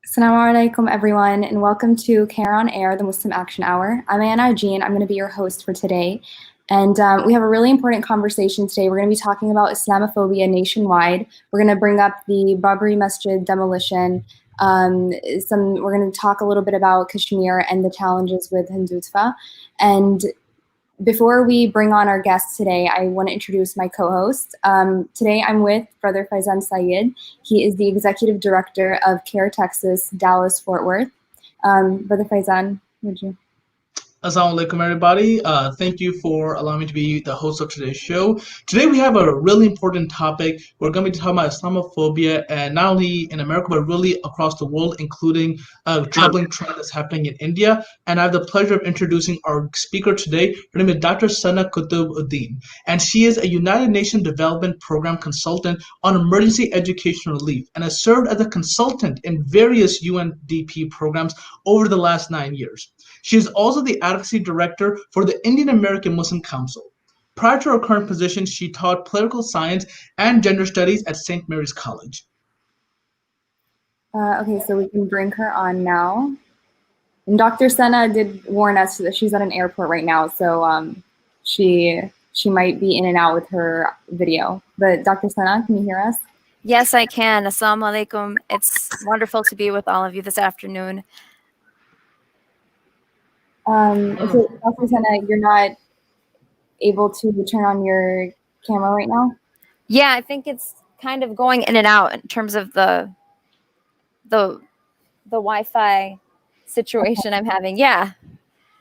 Assalamu alaikum, everyone, and welcome to CAIR On Air, the Muslim Action Hour. I'm Anna Arjeen. I'm going to be your host for today. And we have a really important conversation today. We're going to be talking about Islamophobia nationwide. We're going to bring up the Babri Masjid demolition. We're going to talk a little bit about Kashmir and the challenges with Hindutva. And before we bring on our guests today, I want to introduce my co-host. Today I'm with Brother Faizan Syed. He is the Executive Director of CAIR Texas, Dallas, Fort Worth. Brother Faizan, would you? Assalamu alaikum, everybody. Thank you for allowing me to be the host of today's show. Today we have a really important topic. We're going to be talking about Islamophobia, and not only in America, but really across the world, including a troubling trend that's happening in India. And I have the pleasure of introducing our speaker today. Her name is Dr. Sana Qutubuddin, and she is a United Nations Development Program consultant on emergency education relief, and has served as a consultant in various UNDP programs over the last 9 years. She is also the Advocacy Director for the Indian American Muslim Council. Prior to her current position, she taught political science and gender studies at St. Mary's College. Okay, so we can bring her on now. And Dr. Sana did warn us that she's at an airport right now, so she might be in and out with her video. But Dr. Sana, can you hear us? Yes, I can. Assalamu alaikum. It's wonderful to be with all of you this afternoon. So Dr. Sana, you're not able to turn on your camera right now? Yeah, I think it's kind of going in and out in terms of the Wi-Fi situation I'm having. Yeah.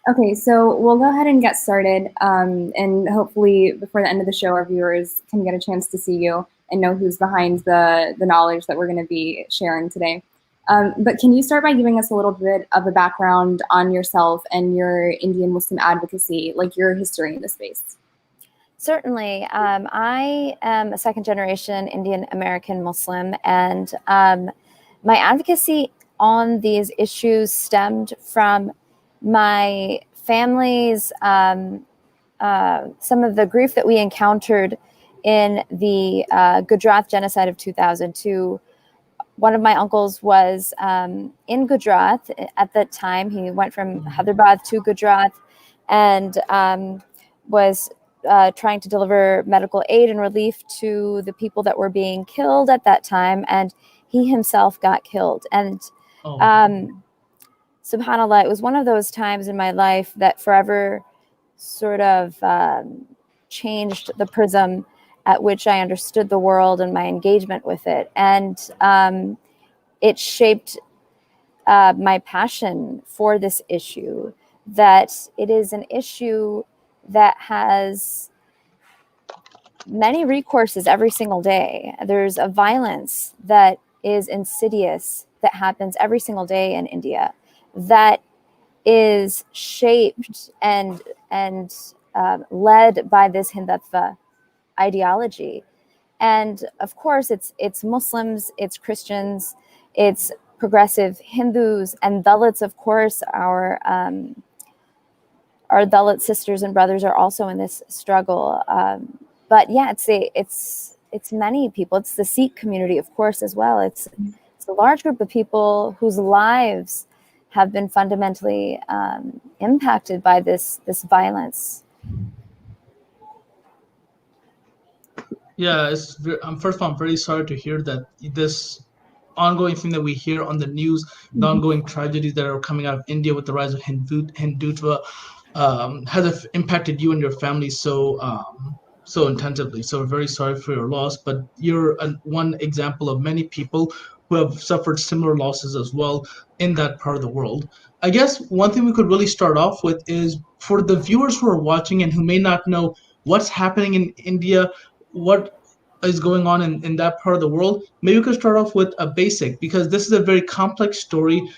Okay, so we'll go ahead and get started, and hopefully before the end of the show, our viewers can get a chance to see you and know who's behind the knowledge that we're going to be sharing today. But can you start by giving us a little bit of a background on yourself and your Indian Muslim advocacy, like your history in the space? Certainly. I am a second-generation Indian American Muslim, and my advocacy on these issues stemmed from my family's, some of the grief that we encountered in the Gujarat genocide of 2002. One of my uncles was in Gujarat at that time. He went from Hyderabad to Gujarat and was trying to deliver medical aid and relief to the people that were being killed at that time. And he himself got killed. And subhanAllah, it was one of those times in my life that forever sort of changed the prism at which I understood the world and my engagement with it. And it shaped my passion for this issue, that it is an issue that has many recourses every single day. There's a violence that is insidious that happens every single day in India that is shaped and led by this Hindutva ideology. And of course, it's Muslims, it's Christians, it's progressive Hindus, and Dalits, of course. Our Dalit sisters and brothers are also in this struggle. But yeah, it's many people. It's the Sikh community, of course, as well. It's a large group of people whose lives have been fundamentally impacted by this violence. Yeah, first of all, I'm very sorry to hear that this ongoing thing that we hear on the news, the ongoing tragedies that are coming out of India with the rise of Hindutva, has impacted you and your family so intensively. So we're very sorry for your loss, but you're one example of many people who have suffered similar losses as well in that part of the world. I guess one thing we could really start off with is, for the viewers who are watching and who may not know what's happening in India, what is going on in that part of the world, maybe we could start off with a basic, because this is a very complex story.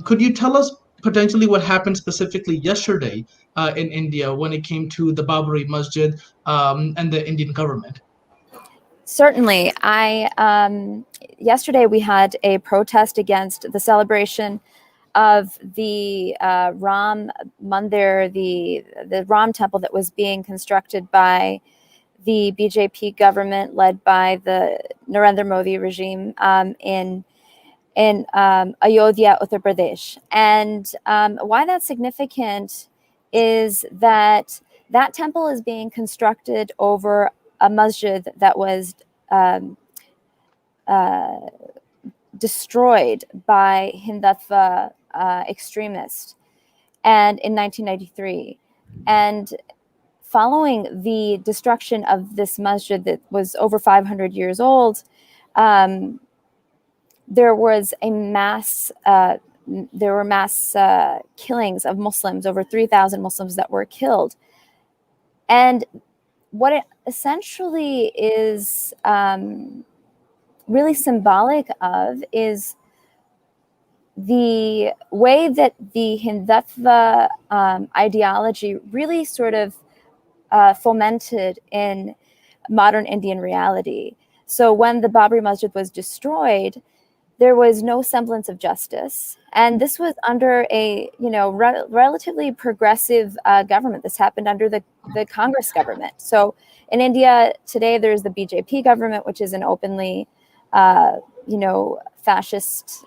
Could you tell us potentially what happened specifically yesterday in India when it came to the Babri Masjid and the Indian government? Certainly. Yesterday we had a protest against the celebration of the Ram Mandir, the Ram temple that was being constructed by the BJP government led by the Narendra Modi regime in Ayodhya, Uttar Pradesh. And why that's significant is that that temple is being constructed over a masjid that was destroyed by Hindutva extremists and in 1993. And following the destruction of this masjid that was over 500 years old, there was a mass killings of Muslims, over 3,000 Muslims that were killed. And what it essentially is really symbolic of is the way that the Hindutva ideology really sort of fomented in modern Indian reality. So when the Babri Masjid was destroyed, there was no semblance of justice. And this was under a relatively progressive government. This happened under the Congress government. So in India today, there's the BJP government, which is an openly fascist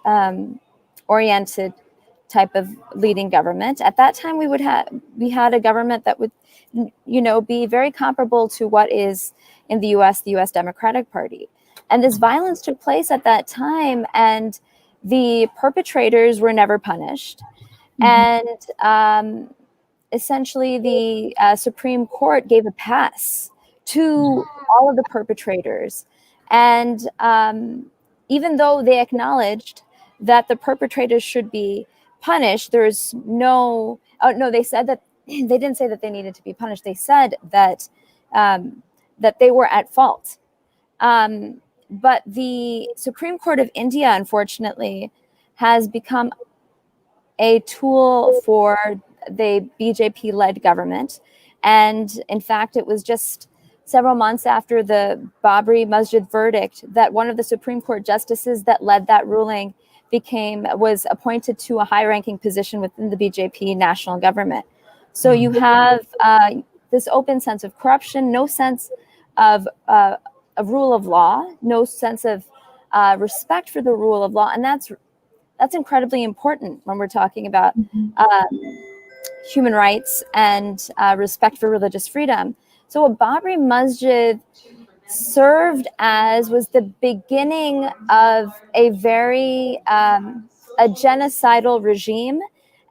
oriented type of leading government. At that time, we had a government that would be very comparable to what is in the U.S. Democratic Party. And this violence took place at that time, and the perpetrators were never punished. Mm-hmm. And essentially, the Supreme Court gave a pass to all of the perpetrators. And even though they acknowledged that the perpetrators should be punished, there's they said that they didn't say that they needed to be punished. They said that that they were at fault. But the Supreme Court of India, unfortunately, has become a tool for the BJP-led government. And in fact, it was just several months after the Babri Masjid verdict that one of the Supreme Court justices that led that ruling was appointed to a high-ranking position within the BJP national government. So you have this open sense of corruption, no sense of rule of law, no sense of respect for the rule of law, and that's incredibly important when we're talking about human rights and respect for religious freedom. So a Babri Masjid was the beginning of a very a genocidal regime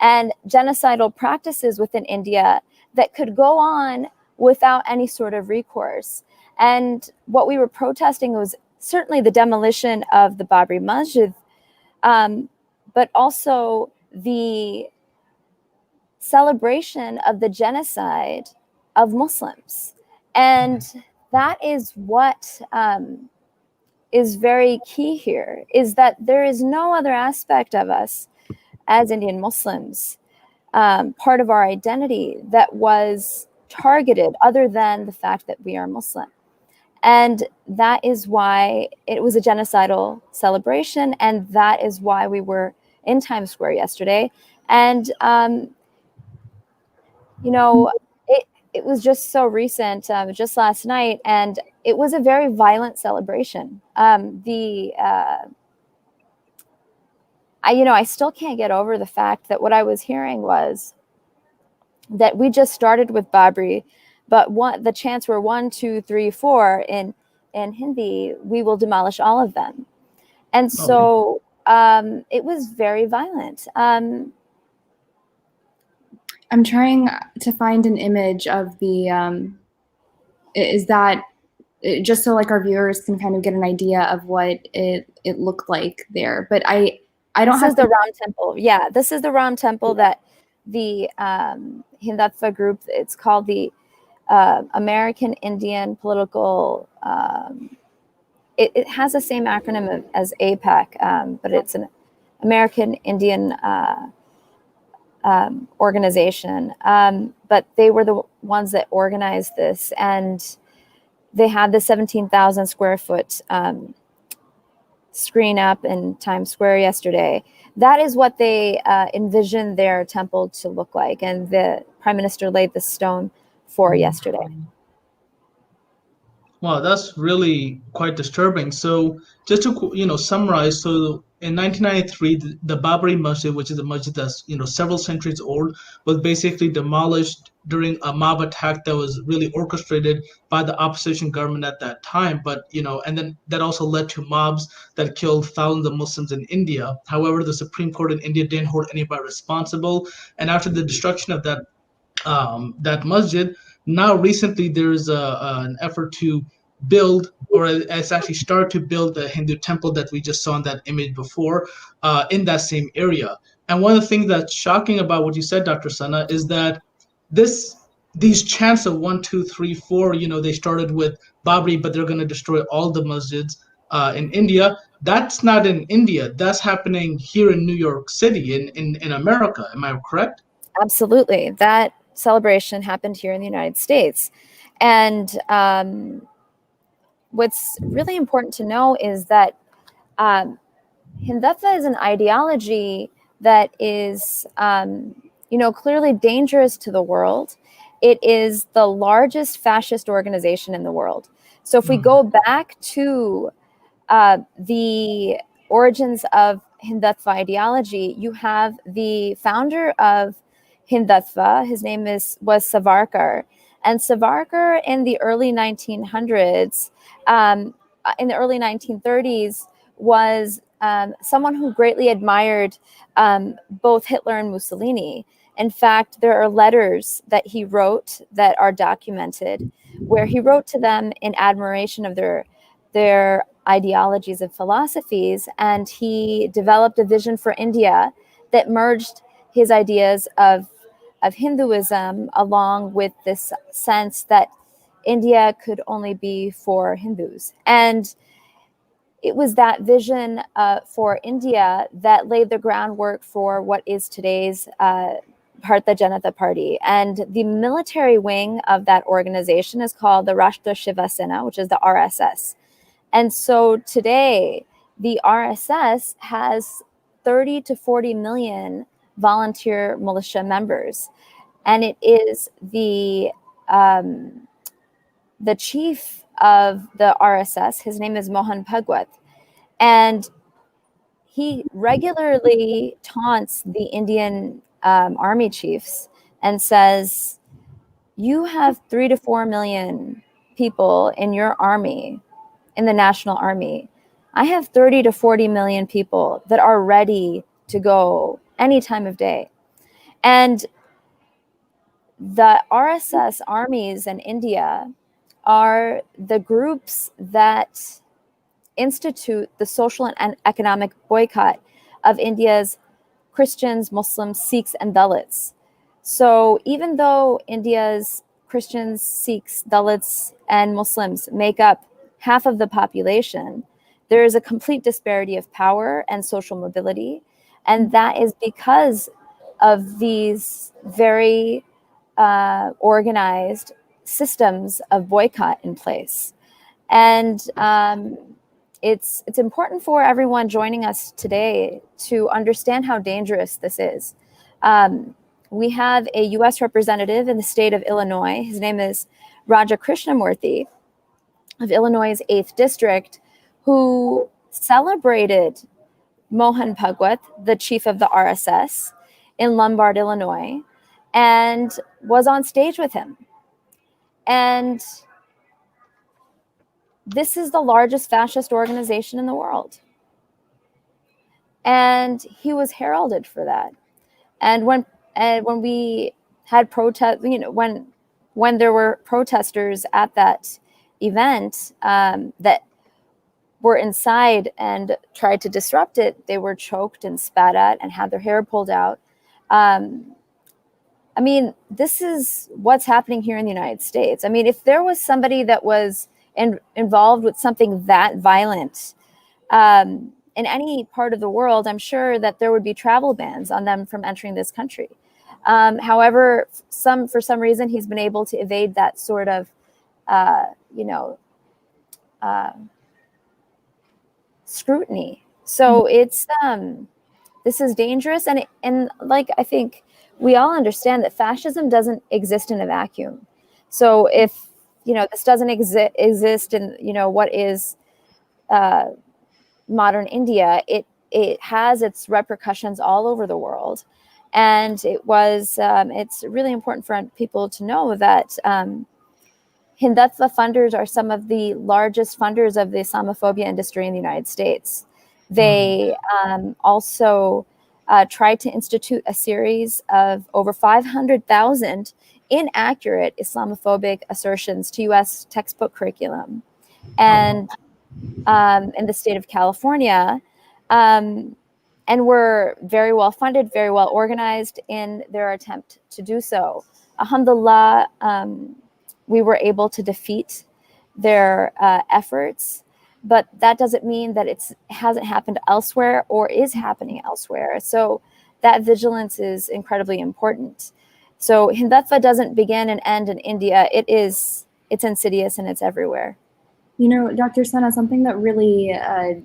and genocidal practices within India that could go on without any sort of recourse. And what we were protesting was certainly the demolition of the Babri Masjid, but also the celebration of the genocide of Muslims. And that is what is very key here, is that there is no other aspect of us as Indian Muslims, part of our identity, that was targeted other than the fact that we are Muslim. And that is why it was a genocidal celebration, and that is why we were in Times Square yesterday. And it was just so recent, just last night, and it was a very violent celebration. I still can't get over the fact that what I was hearing was that we just started with Babri, but the chants were 1, 2, 3, 4 in Hindi. We will demolish all of them, and so it was very violent. I'm trying to find an image of the. Is that just so like our viewers can kind of get an idea of what it looked like there? But I don't have the Ram Temple. Yeah, this is the Ram Temple that the Hindutva group. It's called the American Indian Political. It has the same acronym as APAC, but it's an American Indian organization. But they were the ones that organized this, and they had the 17,000 square foot screen up in Times Square yesterday. That is what they envisioned their temple to look like, and the Prime Minister laid the stone for yesterday. Wow, that's really quite disturbing. So, just to summarize, so in 1993, the Babri Masjid, which is a masjid that's several centuries old, was basically demolished during a mob attack that was really orchestrated by the opposition government at that time. But and then that also led to mobs that killed thousands of Muslims in India. However, the Supreme Court in India didn't hold anybody responsible, and after the destruction of that masjid. Now, recently, there's an effort to build, or it's actually started to build the Hindu temple that we just saw in that image before, in that same area. And one of the things that's shocking about what you said, Dr. Sana, is that this these chants of 1, 2, 3, 4, they started with Babri, but they're going to destroy all the masjids in India. That's not in India. That's happening here in New York City, in America. Am I correct? Absolutely. That celebration happened here in the United States. And what's really important to know is that Hindutva is an ideology that is, clearly dangerous to the world. It is the largest fascist organization in the world. So if we go back to the origins of Hindutva ideology, you have the founder of Hindutva. His name was Savarkar. And Savarkar in the early 1900s, in the early 1930s, was someone who greatly admired both Hitler and Mussolini. In fact, there are letters that he wrote that are documented where he wrote to them in admiration of their ideologies and philosophies. And he developed a vision for India that merged his ideas of Hinduism along with this sense that India could only be for Hindus. And it was that vision for India that laid the groundwork for what is today's Bharatiya Janata Party. And the military wing of that organization is called the Rashtra Shiva Sena, which is the RSS. And so today, the RSS has 30 to 40 million volunteer militia members. And it is the chief of the RSS, his name is Mohan Bhagwat, and he regularly taunts the Indian army chiefs and says, you have 3 to 4 million people in your army, in the national army. I have 30 to 40 million people that are ready to go any time of day. And the RSS armies in India are the groups that institute the social and economic boycott of India's Christians, Muslims, Sikhs, and Dalits. So even though India's Christians, Sikhs, Dalits, and Muslims make up half of the population, there is a complete disparity of power and social mobility. And that is because of these very organized systems of boycott in place. And it's important for everyone joining us today to understand how dangerous this is. We have a U.S. representative in the state of Illinois. His name is Raja Krishnamurthy of Illinois' 8th District, who celebrated Mohan Bhagwat, the chief of the RSS, in Lombard, Illinois, and was on stage with him. And this is the largest fascist organization in the world. And he was heralded for that. And when we had protest, when there were protesters at that event that were inside and tried to disrupt it, they were choked and spat at and had their hair pulled out. I mean, this is what's happening here in the United States. I mean, if there was somebody that was involved with something that violent in any part of the world, I'm sure that there would be travel bans on them from entering this country. However, for some reason, he's been able to evade that sort of, scrutiny. So it's this is dangerous, and like I think we all understand that fascism doesn't exist in a vacuum. So if this doesn't exist in, what is modern India. It has its repercussions all over the world. And it's really important for people to know that Hindutva funders are some of the largest funders of the Islamophobia industry in the United States. They also tried to institute a series of over 500,000 inaccurate Islamophobic assertions to U.S. textbook curriculum. And in the state of California, and were very well funded, very well organized in their attempt to do so. Alhamdulillah, we were able to defeat their efforts, but that doesn't mean that it hasn't happened elsewhere or is happening elsewhere. So that vigilance is incredibly important. So Hindutva doesn't begin and end in India. It's insidious and it's everywhere. Dr. Sana, something that really, I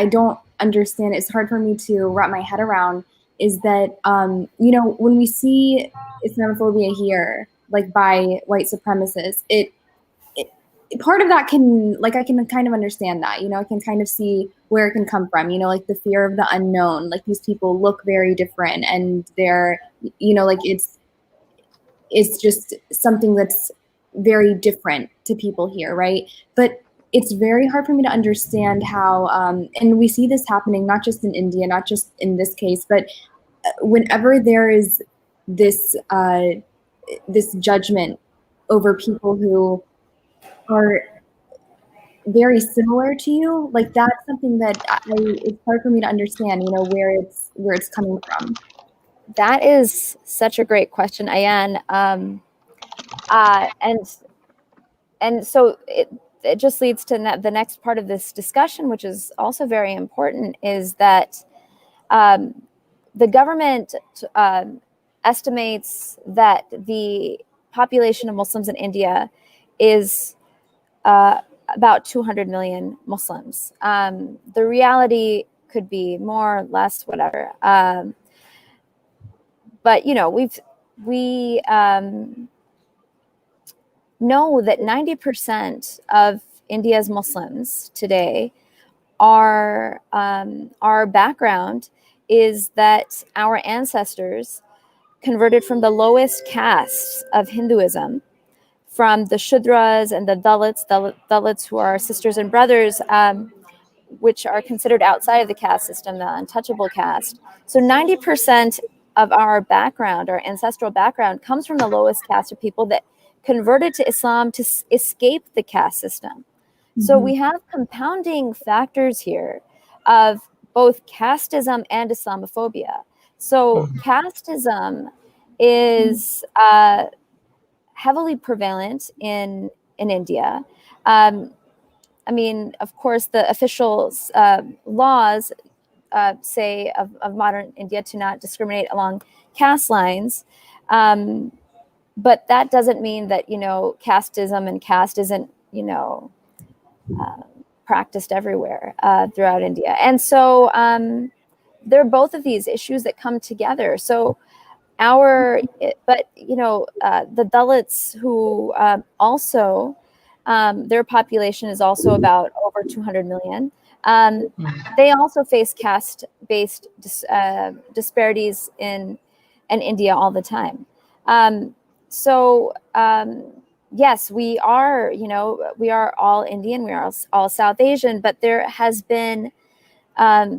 don't understand, it's hard for me to wrap my head around, is that, when we see Islamophobia here, like by white supremacists, it part of that can, I can kind of understand that, I can kind of see where it can come from, like the fear of the unknown, like these people look very different and they're, it's just something that's very different to people here, right? But it's very hard for me to understand how, and we see this happening not just in India, not just in this case, but whenever there is this this judgment over people who are very similar to you, like that's something that it's hard for me to understand, where it's coming from. That is such a great question, Ayan. And so it just leads to the next part of this discussion, which is also very important, is that the government estimates that the population of Muslims in India is about 200 million Muslims. The reality could be more, less, whatever. But we know that 90% of India's Muslims today our background is that our ancestors converted from the lowest castes of Hinduism, from the Shudras and the Dalits who are sisters and brothers, which are considered outside of the caste system, the untouchable caste. So 90% of our background, our ancestral background, comes from the lowest caste of people that converted to Islam to escape the caste system. Mm-hmm. So we have compounding factors here of both casteism and Islamophobia. So casteism is heavily prevalent in India. I mean, of course, the official laws say of modern India to not discriminate along caste lines. But that doesn't mean that, casteism and caste isn't, practiced everywhere throughout India. And so there are both of these issues that come together. So the Dalits who also, their population is also about over 200 million. They also face caste-based disparities in India all the time. Yes, we are all Indian, we are all South Asian, but there has been,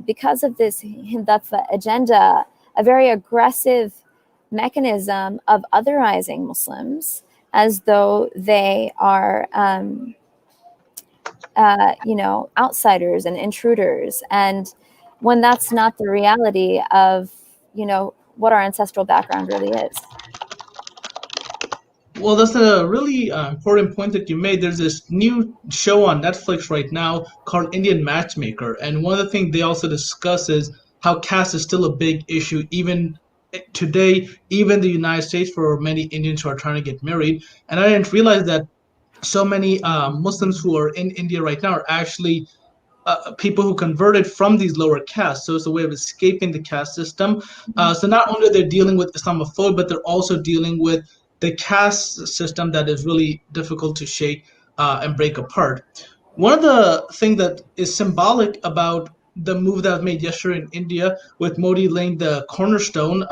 because of this Hindutva agenda, a very aggressive mechanism of otherizing Muslims as though they are, outsiders and intruders. And when that's not the reality of, what our ancestral background really is. Well, that's a really important point that you made. There's this new show on Netflix right now called Indian Matchmaker. And one of the things they also discuss is how caste is still a big issue, even today, even the United States, for many Indians who are trying to get married. And I didn't realize that so many Muslims who are in India right now are actually people who converted from these lower castes. So it's a way of escaping the caste system. So not only they're dealing with Islamophobia, but they're also dealing with the caste system that is really difficult to shake and break apart. One of the things that is symbolic about the move that was made yesterday in India with Modi laying the cornerstone,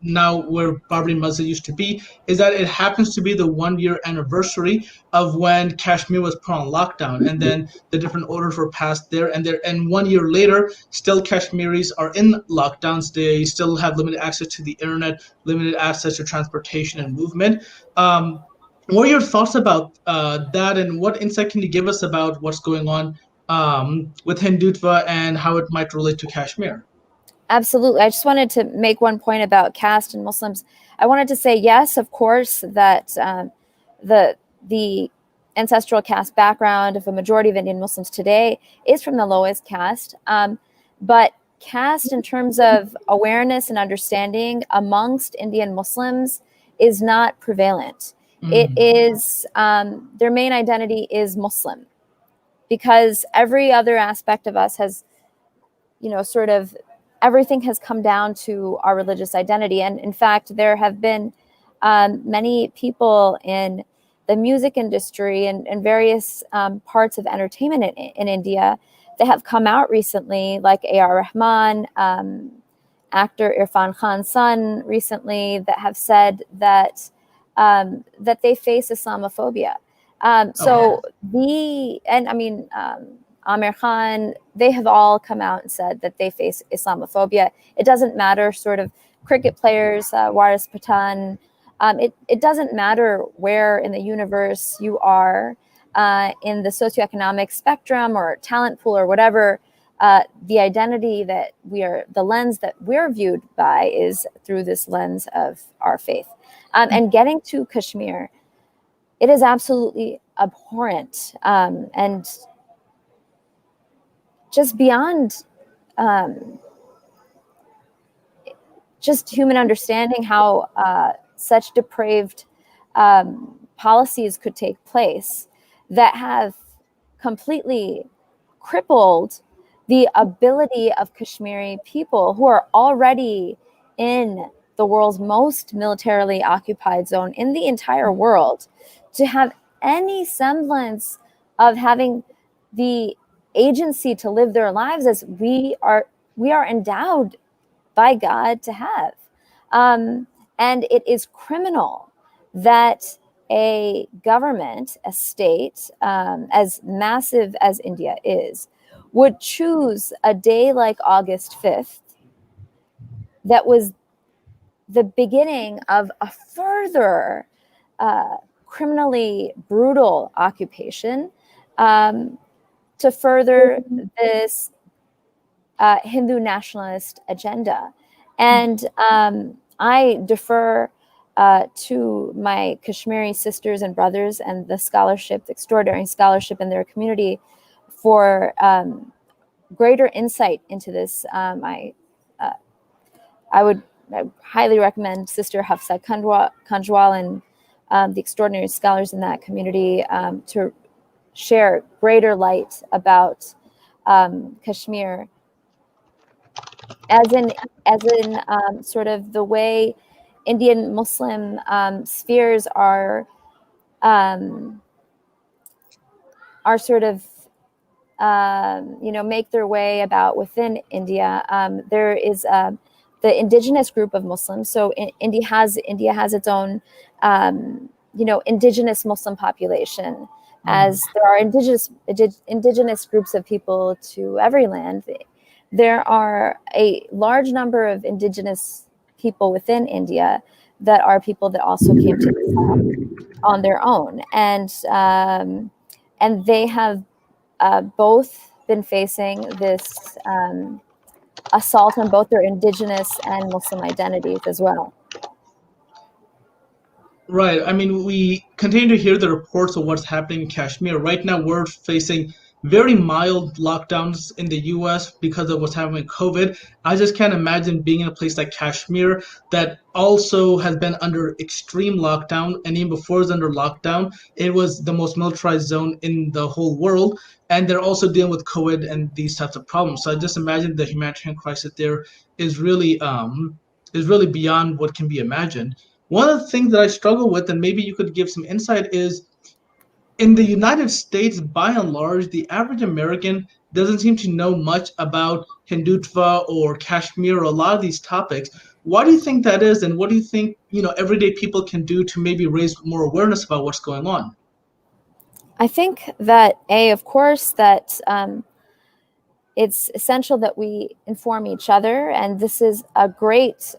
now where Babri Masjid used to be, is that it happens to be the 1 year anniversary of when Kashmir was put on lockdown, and then the different orders were passed there. And 1 year later, still Kashmiris are in lockdowns. They still have limited access to the internet, limited access to transportation and movement. What are your thoughts about that, and what insight can you give us about what's going on with Hindutva and how it might relate to Kashmir? Absolutely. I just wanted to make one point about caste and Muslims. I wanted to say, yes, of course, that the ancestral caste background of a majority of Indian Muslims today is from the lowest caste. But caste, in terms of awareness and understanding amongst Indian Muslims, is not prevalent. It is, their main identity is Muslim, because every other aspect of us has, sort of everything has come down to our religious identity. And in fact, there have been many people in the music industry and various parts of entertainment in India that have come out recently, like A.R. Rahman, actor Irfan Khan's son recently, that have said that that they face Islamophobia. Amir Khan, they have all come out and said that they face Islamophobia. It doesn't matter, sort of cricket players, Waris Patan. It doesn't matter where in the universe you are in the socioeconomic spectrum or talent pool or whatever. The identity that the lens that we're viewed by is through this lens of our faith. And getting to Kashmir, it is absolutely abhorrent and just beyond just human understanding how such depraved policies could take place that have completely crippled the ability of Kashmiri people, who are already in the world's most militarily occupied zone in the entire world, to have any semblance of having the agency to live their lives as we are endowed by God to have. And it is criminal that a government, a state, as massive as India is, would choose a day like August 5th that was the beginning of a further criminally brutal occupation to further this Hindu nationalist agenda. And I defer to my Kashmiri sisters and brothers and the scholarship, the extraordinary scholarship in their community, for greater insight into this. I would highly recommend Sister Hafsa Kanjwal and the extraordinary scholars in that community to share greater light about Kashmir, as in sort of the way Indian Muslim spheres are sort of make their way about within India. There is the indigenous group of Muslims. So India has its own indigenous Muslim population, as there are indigenous groups of people to every land. There are a large number of indigenous people within India that are people that also came to Islam on their own, and they have both been facing this assault on both their indigenous and Muslim identities as well. Right. I mean, we continue to hear the reports of what's happening in Kashmir. Right now, we're facing very mild lockdowns in the US because of what's happening with COVID. I just can't imagine being in a place like Kashmir that also has been under extreme lockdown. And even before it was under lockdown, it was the most militarized zone in the whole world. And they're also dealing with COVID and these types of problems. So I just imagine the humanitarian crisis there is really beyond what can be imagined. One of the things that I struggle with, and maybe you could give some insight, is in the United States, by and large, the average American doesn't seem to know much about Hindutva or Kashmir or a lot of these topics. Why do you think that is, and what do you think, everyday people can do to maybe raise more awareness about what's going on? I think that, of course, that it's essential that we inform each other, and this is a great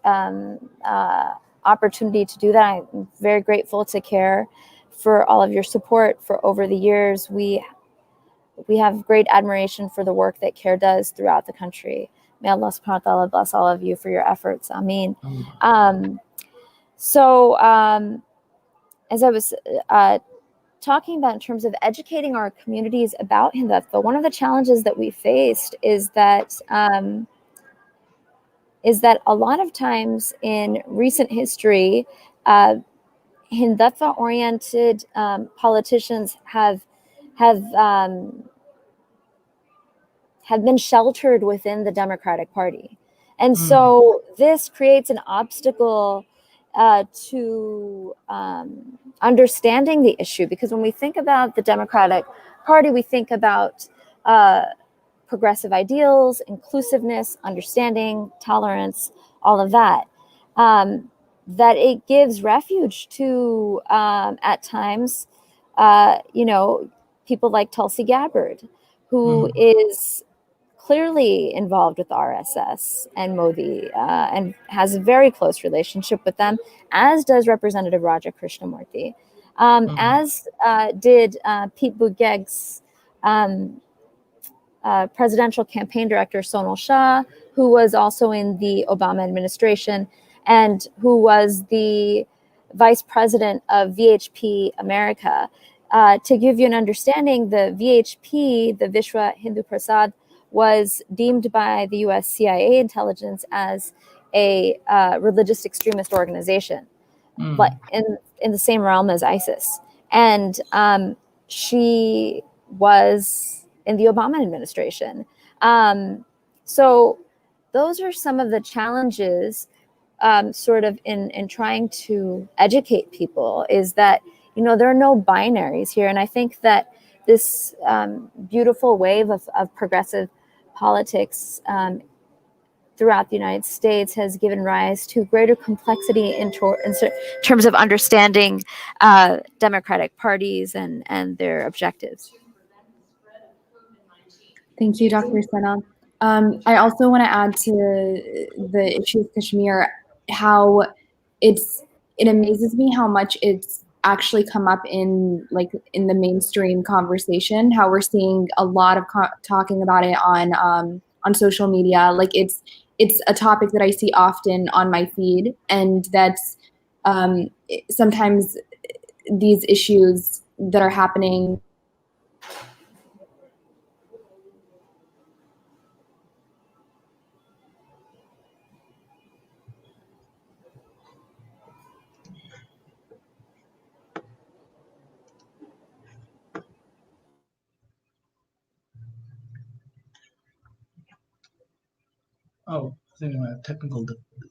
opportunity to do that. I'm very grateful to CAIR for all of your support for over the years. We have great admiration for the work that CAIR does throughout the country. May Allah subhanahu wa ta'ala bless all of you for your efforts. Ameen. As I was talking about in terms of educating our communities about Hindutva, one of the challenges that we faced is that a lot of times in recent history, Hindutva-oriented politicians have been sheltered within the Democratic Party, and so this creates an obstacle to understanding the issue, because when we think about the Democratic Party, we think about progressive ideals, inclusiveness, understanding, tolerance, all of that. That it gives refuge to, at times, people like Tulsi Gabbard, who is clearly involved with RSS and Modi and has a very close relationship with them, as does Representative Raja Krishnamurthy, as did Pete Buttigieg's presidential campaign director, Sonal Shah, who was also in the Obama administration and who was the vice president of VHP America. To give you an understanding, the VHP, the Vishwa Hindu Prasad, was deemed by the US CIA intelligence as a religious extremist organization, but in the same realm as ISIS. And she was in the Obama administration. So those are some of the challenges sort of in trying to educate people, is that, there are no binaries here. And I think that this beautiful wave of progressive politics throughout the United States has given rise to greater complexity in terms of understanding democratic parties and their objectives. Thank you, Dr. Sena. I also want to add to the issue of Kashmir, how it amazes me how much it's actually come up in the mainstream conversation, how we're seeing a lot of talking about it on social media. Like it's a topic that I see often on my feed, and that's sometimes these issues that are happening. Oh, I think I have technical difficulty.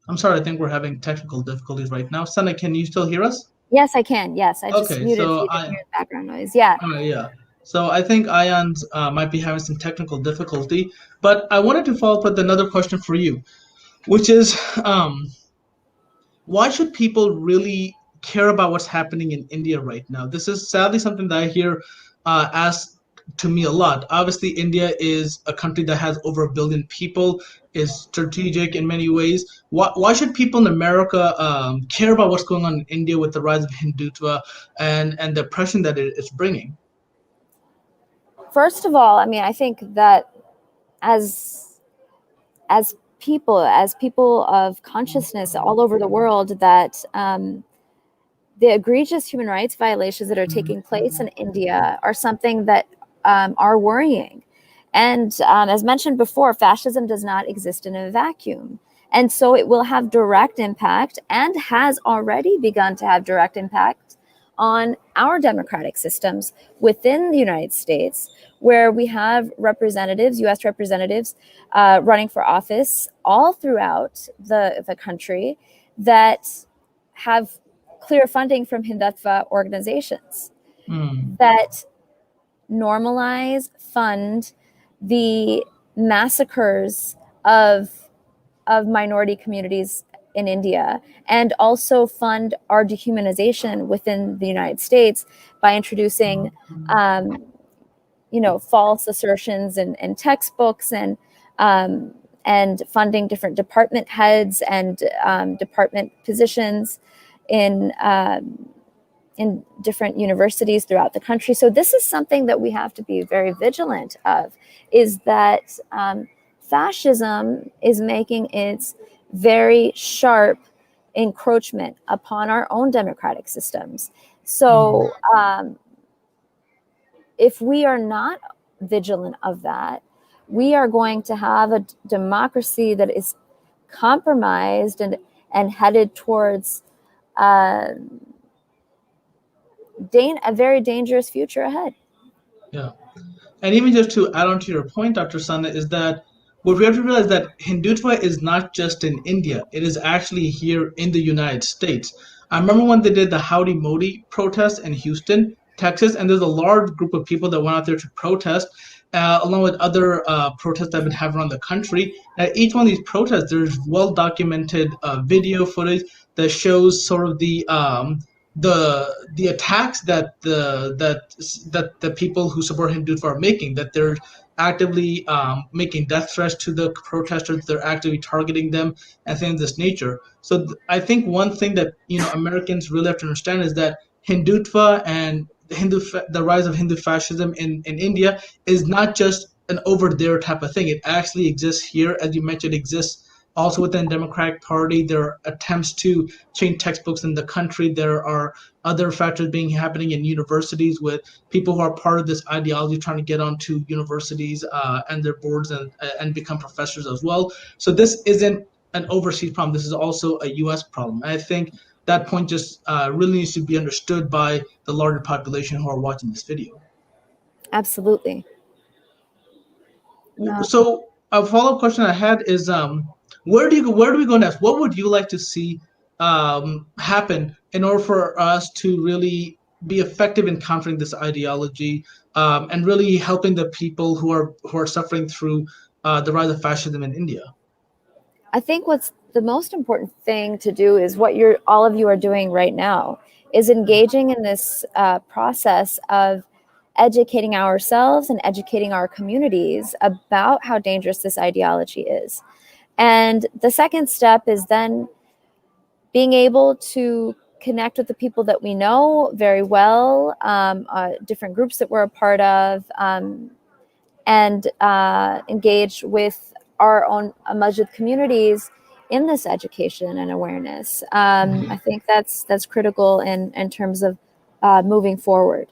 I'm sorry, I think we're having technical difficulties right now. Sana, can you still hear us? Yes, I can. Yes, I just Okay, muted so so you didn't hear the background noise. Yeah. Yeah. So I think Ayan's might be having some technical difficulty, but I wanted to follow up with another question for you, which is, why should people really care about what's happening in India right now? This is sadly something that I hear asked to me a lot. Obviously, India is a country that has over 1 billion people, is strategic in many ways. Why should people in America care about what's going on in India with the rise of Hindutva and the oppression that it's bringing? First of all, I mean, I think that as people of consciousness all over the world, that the egregious human rights violations that are taking place in India are something that are worrying. And as mentioned before, fascism does not exist in a vacuum. And so it will have direct impact, and has already begun to have direct impact on our democratic systems within the United States, where we have representatives, U.S. representatives, running for office all throughout the country that have clear funding from Hindutva organizations that normalize, fund the massacres of minority communities in India, and also fund our dehumanization within the United States by introducing, false assertions in textbooks and funding different department heads and department positions in different universities throughout the country. So this is something that we have to be very vigilant of, is that fascism is making its very sharp encroachment upon our own democratic systems. So if we are not vigilant of that, we are going to have a democracy that is compromised and headed towards a very dangerous future ahead. Yeah. And even just to add on to your point, Dr. Sana, is that what we have to realize that Hindutva is not just in India. It is actually here in the United States. I remember when they did the Howdy Modi protest in Houston, Texas, and there's a large group of people that went out there to protest, along with other protests that have been happening around the country. At each one of these protests, there's well-documented video footage that shows sort of the attacks that the people who support Hindutva are making, that they're actively making death threats to the protesters, they're actively targeting them, and things of this nature. So I think one thing that Americans really have to understand is that Hindutva and the rise of Hindu fascism in India is not just an over there type of thing. It actually exists here, as you mentioned, it exists also within the Democratic Party. There are attempts to change textbooks in the country. There are other factors happening in universities with people who are part of this ideology trying to get onto universities and their boards and become professors as well. So this isn't an overseas problem. This is also a U.S. problem. And I think that point just really needs to be understood by the larger population who are watching this video. Absolutely. So a follow-up question I had is, where do we go next? What would you like to see happen in order for us to really be effective in countering this ideology and really helping the people who are suffering through the rise of fascism in India? I think what's the most important thing to do is what all of you are doing right now, is engaging in this process of educating ourselves and educating our communities about how dangerous this ideology is. And the second step is then being able to connect with the people that we know very well, different groups that we're a part of, and engage with our own Masjid communities in this education and awareness. I think that's critical in terms of moving forward.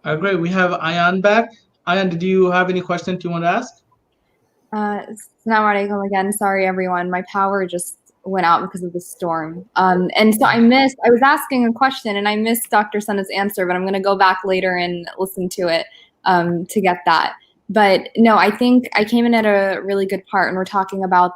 Great. We have Ayan back. Ayan, did you have any questions you want to ask? Assalamu alaikum again. Sorry, everyone. My power just went out because of the storm. And so I was asking a question and I missed Dr. Sana's answer, but I'm going to go back later and listen to it to get that. But no, I think I came in at a really good part, and we're talking about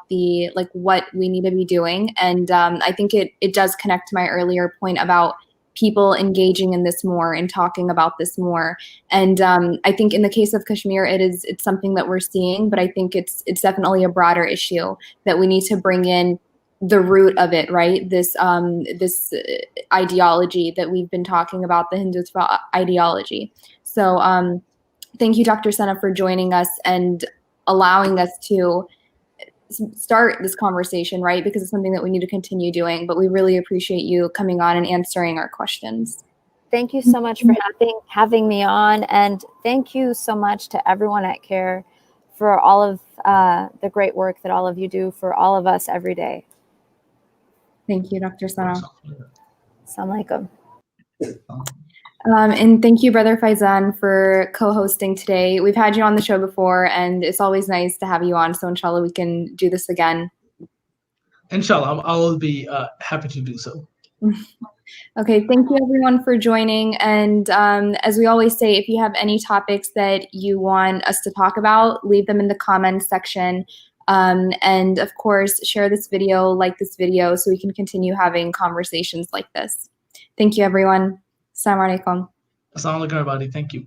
what we need to be doing. And I think it does connect to my earlier point about people engaging in this more and talking about this more. And I think in the case of Kashmir, it's something that we're seeing, but I think it's definitely a broader issue that we need to bring in the root of it, right? This ideology that we've been talking about, the Hindutva ideology. So thank you, Dr. Sana, for joining us and allowing us to start this conversation, right? Because it's something that we need to continue doing, but we really appreciate you coming on and answering our questions. Thank you so much for having me on, and thank you so much to everyone at CAIR for all of the great work that all of you do for all of us every day. Thank you, Dr. Sana. Assalamu alaikum. And thank you, Brother Faizan, for co-hosting today. We've had you on the show before, and it's always nice to have you on. So inshallah, we can do this again. Inshallah, I will be happy to do so. Okay, thank you everyone for joining. And as we always say, if you have any topics that you want us to talk about, leave them in the comments section. And of course, share this video, like this video, so we can continue having conversations like this. Thank you, everyone. Assalamu alaikum. Assalamu alaikum, everybody. Thank you.